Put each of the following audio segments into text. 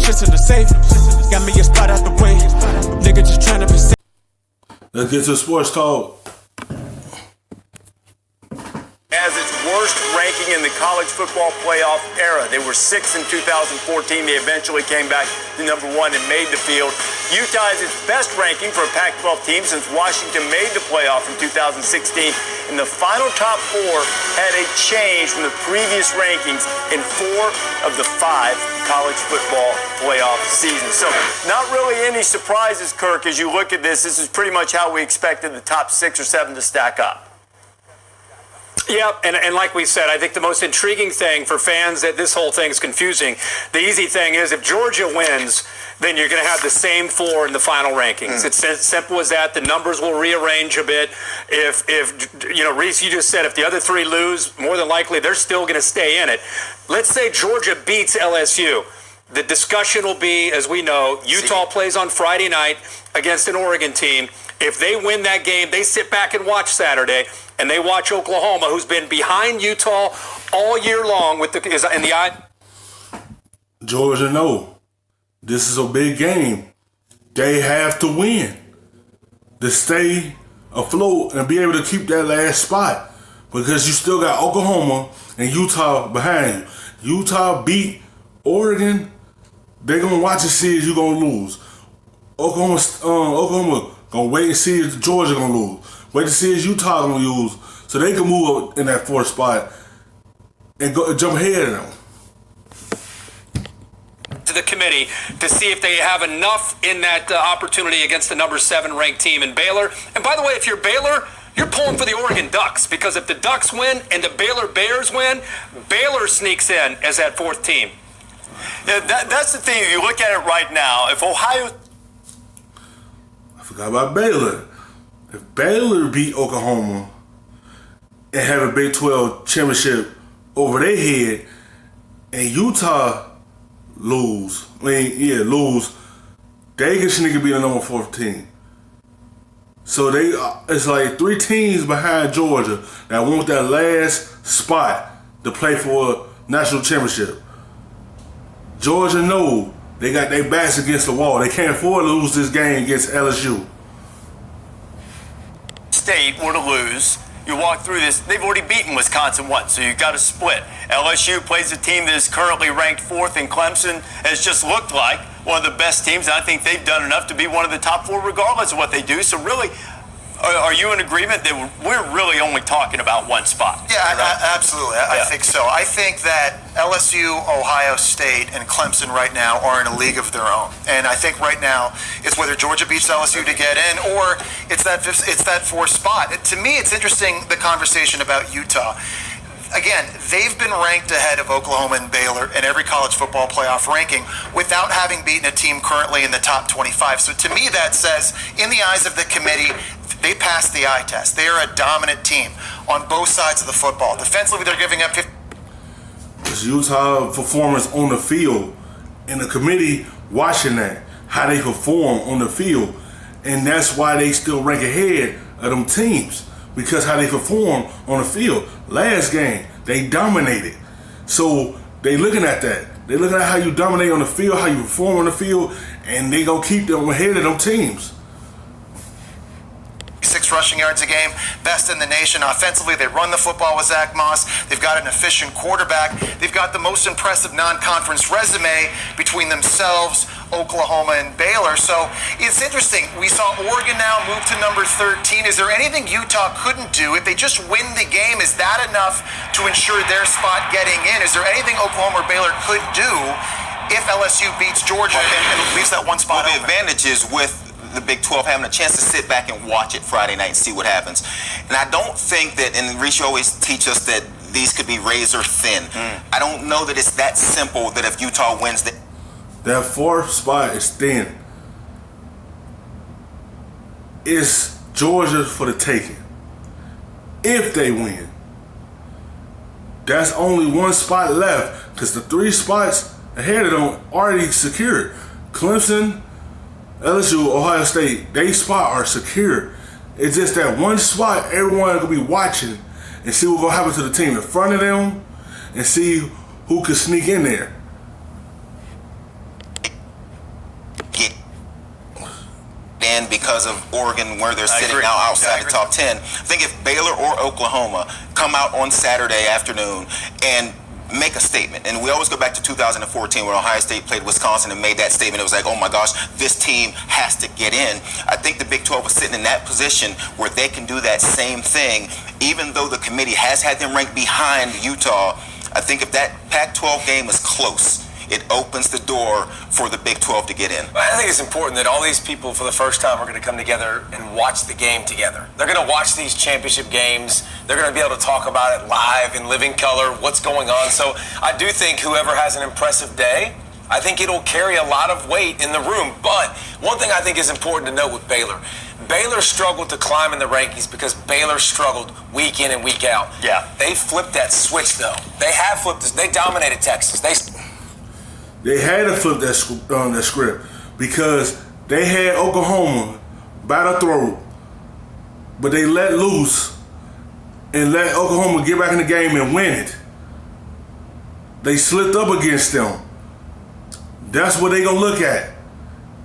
shit's in the safe. Got me a spot out the way. Nigga just tryna be safe. Let's get to the sports talk. As its worst ranking in the college football playoff era. They were 6th in 2014. They eventually came back to number 1 and made the field. Utah is its best ranking for a Pac-12 team since Washington made the playoff in 2016. And the final top 4 had a change from the previous rankings in 4 of the 5 college football playoff seasons. So not really any surprises, Kirk, as you look at this. This is pretty much how we expected the top 6 or 7 to stack up. Yeah, and like we said, I think the most intriguing thing for fans, that this whole thing is confusing. The easy thing is if Georgia wins, then you're going to have the same 4 in the final rankings. It's as simple as that. The numbers will rearrange a bit. If you know, Reese, you just said if the other 3 lose, more than likely they're still going to stay in it. Let's say Georgia beats LSU. The discussion will be, as we know, Utah plays on Friday night against an Oregon team. If they win that game, they sit back and watch Saturday, and they watch Oklahoma, who's been behind Utah all year long with in the eye. Georgia, no. This is a big game. They have to win to stay afloat and be able to keep that last spot, because you still got Oklahoma and Utah behind you. Utah beat Oregon. They're going to watch and see if you're going to lose. Oklahoma going to wait and see if Georgia going to lose. Wait to see if Utah going to lose so they can move up in that 4th spot and go jump ahead of them. To the committee to see if they have enough in that opportunity against the number 7 ranked team in Baylor. And by the way, if you're Baylor, you're pulling for the Oregon Ducks, because if the Ducks win and the Baylor Bears win, Baylor sneaks in as that 4th team. Yeah, that's the thing. If you look at it right now, if Ohio... I forgot about Baylor. If Baylor beat Oklahoma and have a Big 12 championship over their head, and Utah lose, they can sneak and be the number 4th team. So it's like 3 teams behind Georgia that want that last spot to play for a national championship. Georgia know they got their backs against the wall. They can't afford to lose this game against LSU. State were to lose, you walk through this, they've already beaten Wisconsin once, so you've got to split. LSU plays a team that is currently ranked 4th, and Clemson has just looked like one of the best teams, and I think they've done enough to be one of the top 4 regardless of what they do. So really, are you in agreement that we're really only talking about one spot? Yeah, absolutely. I think so. I think that LSU, Ohio State, and Clemson right now are in a league of their own. And I think right now it's whether Georgia beats LSU to get in, or it's that 4th spot. To me, it's interesting, the conversation about Utah. Again, they've been ranked ahead of Oklahoma and Baylor in every college football playoff ranking without having beaten a team currently in the top 25. So to me, that says, in the eyes of the committee, they passed the eye test. They are a dominant team on both sides of the football. Defensively, they're giving up 50. It's Utah performance on the field, and the committee watching that, how they perform on the field, and that's why they still rank ahead of them teams, because how they perform on the field. Last game, they dominated. So they looking at that. They looking at how you dominate on the field, how you perform on the field, and they gonna keep them ahead of them teams. 6 rushing yards a game, best in the nation. Offensively, they run the football with Zach Moss. They've got an efficient quarterback. They've got the most impressive non-conference resume between themselves, Oklahoma, and Baylor. So it's interesting. We saw Oregon now move to number 13. Is there anything Utah couldn't do? If they just win the game, is that enough to ensure their spot getting in? Is there anything Oklahoma or Baylor could do if LSU beats Georgia and leaves that one spot open? The advantage is with the Big 12 having a chance to sit back and watch it Friday night and see what happens. And I don't think that, and Reese, you always teach us that these could be razor thin. I don't know that it's that simple that if Utah wins that 4th spot is thin. It's Georgia for the taking. If they win, that's only one spot left, because the 3 spots ahead of them already secured. Clemson, LSU, Ohio State, they spot are secure. It's just that one spot everyone gonna be watching and see what's gonna happen to the team in front of them and see who can sneak in there. and because of Oregon, where they're sitting agree. now Yeah, I outside the agree. top 10. I think if Baylor or Oklahoma come out on Saturday afternoon and make a statement, and we always go back to 2014 when Ohio State played Wisconsin and made that statement. It was like, oh my gosh, this team has to get in. I think the Big 12 is sitting in that position where they can do that same thing, even though the committee has had them ranked behind Utah. I think if that Pac-12 game is close, it opens the door for the Big 12 to get in. I think it's important that all these people for the first time are going to come together and watch the game together. They're going to watch these championship games. They're going to be able to talk about it live in living color, what's going on. So I do think whoever has an impressive day, I think it'll carry a lot of weight in the room. But one thing I think is important to note with Baylor, Baylor struggled to climb in the rankings because Baylor struggled week in and week out. Yeah. They flipped that switch, though. They have flipped this. They dominated Texas. They had to flip that script because they had Oklahoma by the throat, but they let loose and let Oklahoma get back in the game and win it. They slipped up against them. That's what they gonna look at.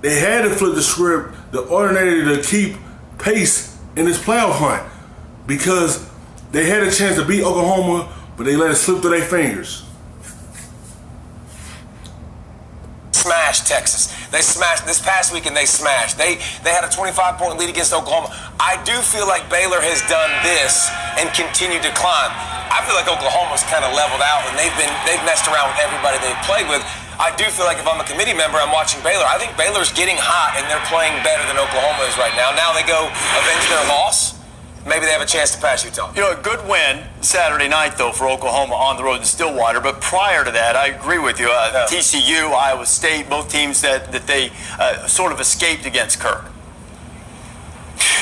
They had to flip the script, the ordinary, to keep pace in this playoff hunt because they had a chance to beat Oklahoma, but they let it slip through their fingers. Smashed Texas. They smashed this past weekend. They smashed. They had a 25-point lead against Oklahoma. I do feel like Baylor has done this and continued to climb. I feel like Oklahoma's kind of leveled out and they've messed around with everybody they've played with. I do feel like if I'm a committee member, I'm watching Baylor. I think Baylor's getting hot and they're playing better than Oklahoma is right now. Now they go avenge their loss. Maybe they have a chance to pass Utah. You know, a good win Saturday night, though, for Oklahoma on the road in Stillwater. But prior to that, I agree with you. TCU, Iowa State, both teams that they sort of escaped against Kirk.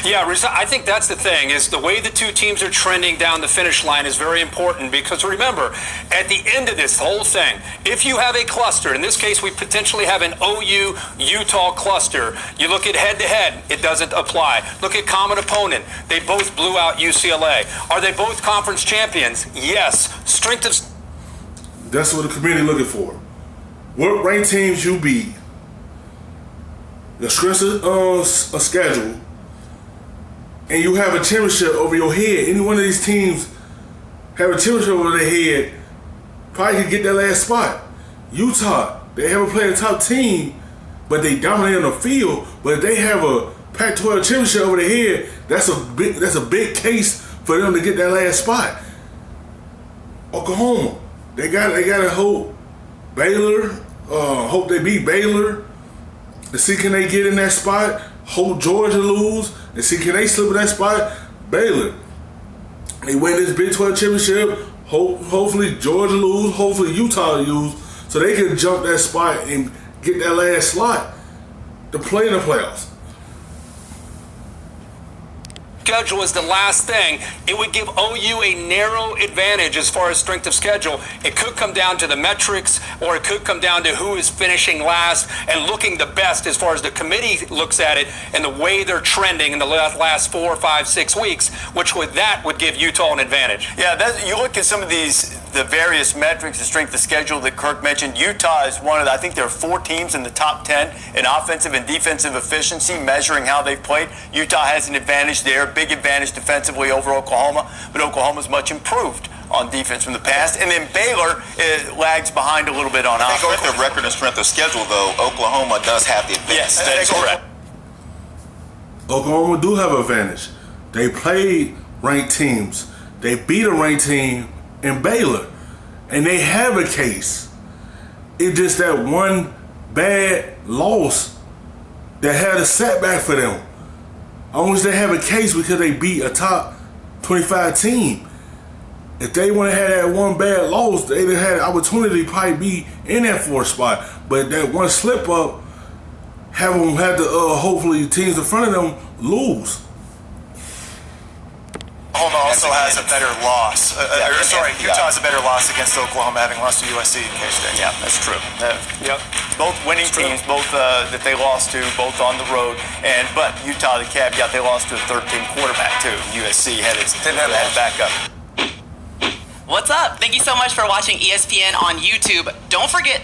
Yeah, I think that's the thing, is the way the two teams are trending down the finish line is very important because remember, at the end of this whole thing, if you have a cluster, in this case we potentially have an OU-Utah cluster, you look at head-to-head, it doesn't apply. Look at common opponent. They both blew out UCLA. Are they both conference champions? Yes. Strength of... That's what the committee looking for. What ranked teams you beat, the strength of schedule, and you have a championship over your head. Any one of these teams have a championship over their head, probably could get that last spot. Utah, they haven't played a top team, but they dominate on the field. But if they have a Pac-12 championship over their head, that's a big case for them to get that last spot. Oklahoma, they got to hope Baylor, hope they beat Baylor to see can they get in that spot. Hope Georgia lose and see can they slip in that spot. Baylor, they win this Big 12 championship. Hopefully Georgia lose. Hopefully Utah lose, so they can jump that spot and get that last slot to play in the playoffs. Schedule is the last thing. It would give OU a narrow advantage as far as strength of schedule. It could come down to the metrics, or it could come down to who is finishing last and looking the best as far as the committee looks at it and the way they're trending in the last 4, 5, 6 weeks, which would give Utah an advantage. Yeah, you look at some of the various metrics, the strength of schedule that Kirk mentioned. Utah is one of I think there are 4 teams in the top 10 in offensive and defensive efficiency, measuring how they've played. Utah has an advantage there, big advantage defensively over Oklahoma, but Oklahoma's much improved on defense from the past. And then Baylor lags behind a little bit on offense. I think with the record and strength of schedule, though, Oklahoma does have the advantage. Yes, that is correct. Oklahoma do have an advantage. They played ranked teams. They beat a ranked team in Baylor, and they have a case. It's just that one bad loss that had a setback for them. I wish they have a case because they beat a top 25 team. If they wouldn't have had that one bad loss, they'd have had an opportunity to probably be in that 4th spot. But that one slip up have them have to hopefully teams in front of them lose. Oklahoma also has a better loss. Utah has a better loss against Oklahoma, having lost to USC and K-State. Yeah, that's true. Yep. Both winning teams, both that they lost to, both on the road. But Utah, the caveat, they lost to a 13 quarterback too. USC had its backup. What's up? Thank you so much for watching ESPN on YouTube. Don't forget